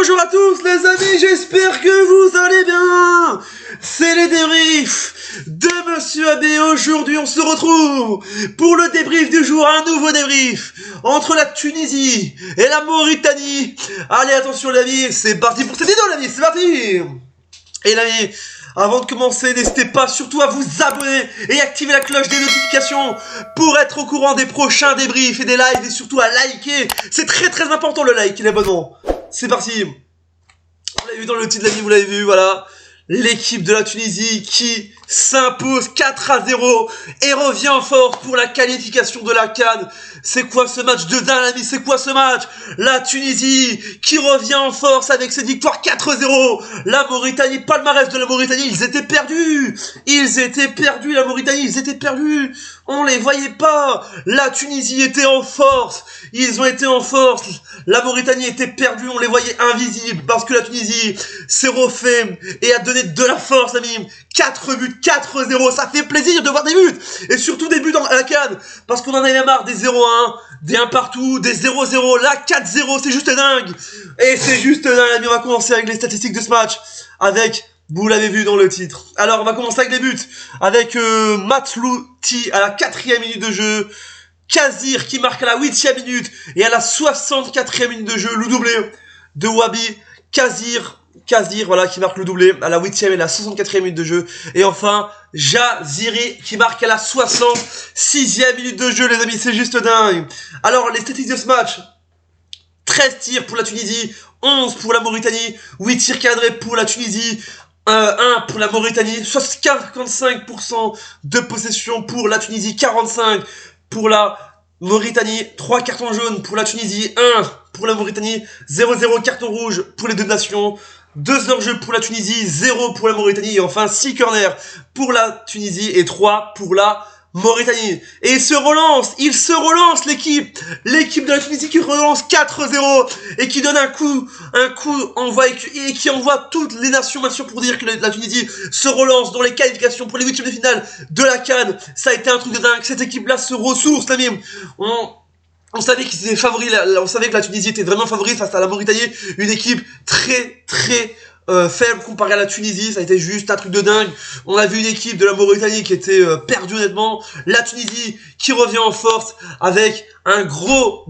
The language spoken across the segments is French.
Bonjour à tous les amis, j'espère que vous allez bien. C'est les débriefs de Monsieur AB. Aujourd'hui on se retrouve pour le débrief du jour, un nouveau débrief entre la Tunisie et la Mauritanie. Allez attention l'ami, c'est parti pour cette vidéo l'ami, c'est parti. Et l'ami, avant de commencer, n'hésitez pas surtout à vous abonner et activer la cloche des notifications pour être au courant des prochains débriefs et des lives et surtout à liker. C'est très important le like et l'abonnement. C'est parti. Vous l'avez vu dans le titre l'ami, vous l'avez vu, voilà. L'équipe de la Tunisie qui s'impose 4-0 et revient en force pour la qualification de la CAN. C'est quoi ce match de dingue l'ami, c'est quoi ce match? La Tunisie qui revient en force avec cette victoire 4-0. La Mauritanie, palmarès de la Mauritanie, ils étaient perdus. La Mauritanie, ils étaient perdus. On les voyait pas. La Tunisie était en force. Ils ont été en force. La Mauritanie était perdue. On les voyait invisibles parce que la Tunisie s'est refait et a donné de la force, l'ami. 4 buts, 4-0. Ça fait plaisir de voir des buts. Et surtout des buts dans la CAN. Parce qu'on en avait marre des 0-1, des 1 partout, des 0-0. Là, 4-0. C'est juste dingue. Et c'est juste dingue, l'ami. On va commencer avec les statistiques de ce match. Avec... Vous l'avez vu dans le titre. Alors, on va commencer avec les buts. Avec Matlouti à la 4e minute de jeu. Kazir qui marque à la 8e minute. Et à la 64e minute de jeu, le doublé de Wabi. Kazir, voilà, qui marque le doublé à la 8e et la 64e minute de jeu. Et enfin, Jaziri qui marque à la 66e minute de jeu, les amis. C'est juste dingue. Alors, les statistiques de ce match. 13 tirs pour la Tunisie, 11 pour la Mauritanie, 8 tirs cadrés pour la Tunisie, 1 pour la Mauritanie, 55% de possession pour la Tunisie, 45% pour la Mauritanie, 3 cartons jaunes pour la Tunisie, 1 pour la Mauritanie, 0-0 carton rouge pour les deux nations, 2 hors-jeu pour la Tunisie, 0 pour la Mauritanie, et enfin 6 corners pour la Tunisie et 3 pour la Mauritanie. Et il se relance l'équipe de la Tunisie qui relance 4-0 et qui donne un coup envoie et qui envoie toutes les nations bien sûr pour dire que la Tunisie se relance dans les qualifications pour les huitièmes de finale de la CAN. Ça a été un truc de dingue, cette équipe là se ressource l'ami. On savait qu'ils étaient favoris, on savait que la Tunisie était vraiment favori face à la Mauritanie, une équipe très faible comparée à la Tunisie, ça a été juste un truc de dingue. On a vu une équipe de la Mauritanie qui était perdue honnêtement, la Tunisie qui revient en force avec un gros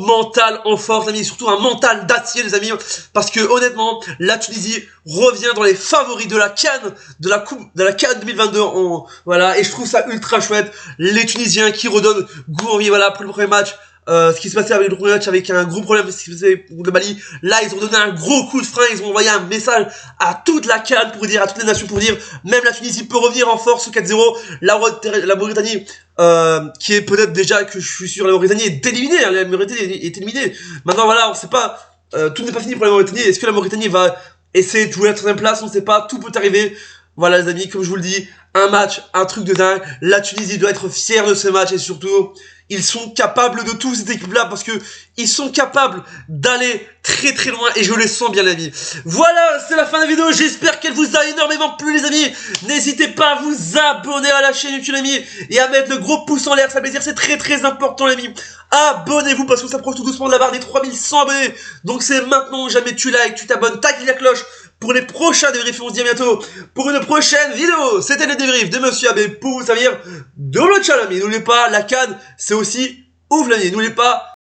mental en force, les amis, surtout un mental d'acier les amis, parce que honnêtement, la Tunisie revient dans les favoris de la CAN, de la CAN 2022, voilà, et je trouve ça ultra chouette, les Tunisiens qui redonnent goût en vie, voilà, pour le premier match. Ce qui se passait avec le premier match avec un gros problème, ce qui se passait pour le Mali, là ils ont donné un gros coup de frein, ils ont envoyé un message à toute la CAN pour dire, à toutes les nations pour dire, même la Tunisie peut revenir en force au 4-0, la Mauritanie, qui est peut-être déjà, que je suis sûr, la Mauritanie est éliminée, hein, la Mauritanie est éliminée, maintenant voilà, on sait pas, tout n'est pas fini pour la Mauritanie, est-ce que la Mauritanie va essayer de jouer la 3e place, on sait pas, tout peut arriver, voilà les amis, comme je vous le dis, un match, un truc de dingue, la Tunisie doit être fière de ce match et surtout, ils sont capables de tout cette équipe là parce que ils sont capables d'aller très loin et je les sens bien les amis. Voilà, c'est la fin de la vidéo, j'espère qu'elle vous a énormément plu les amis. N'hésitez pas à vous abonner à la chaîne YouTube les amis et à mettre le gros pouce en l'air, ça fait plaisir, c'est très important les amis. Abonnez-vous parce qu'on s'approche tout doucement de la barre des 3100 abonnés. Donc c'est maintenant ou jamais, tu likes, tu t'abonnes, t'actives la cloche pour les prochains débriefs. On se dit à bientôt pour une prochaine vidéo. C'était les débriefs de Monsieur AB pour vous servir de le challenge. N'oubliez pas, la CAN, c'est aussi ouf l'ami. N'oubliez pas,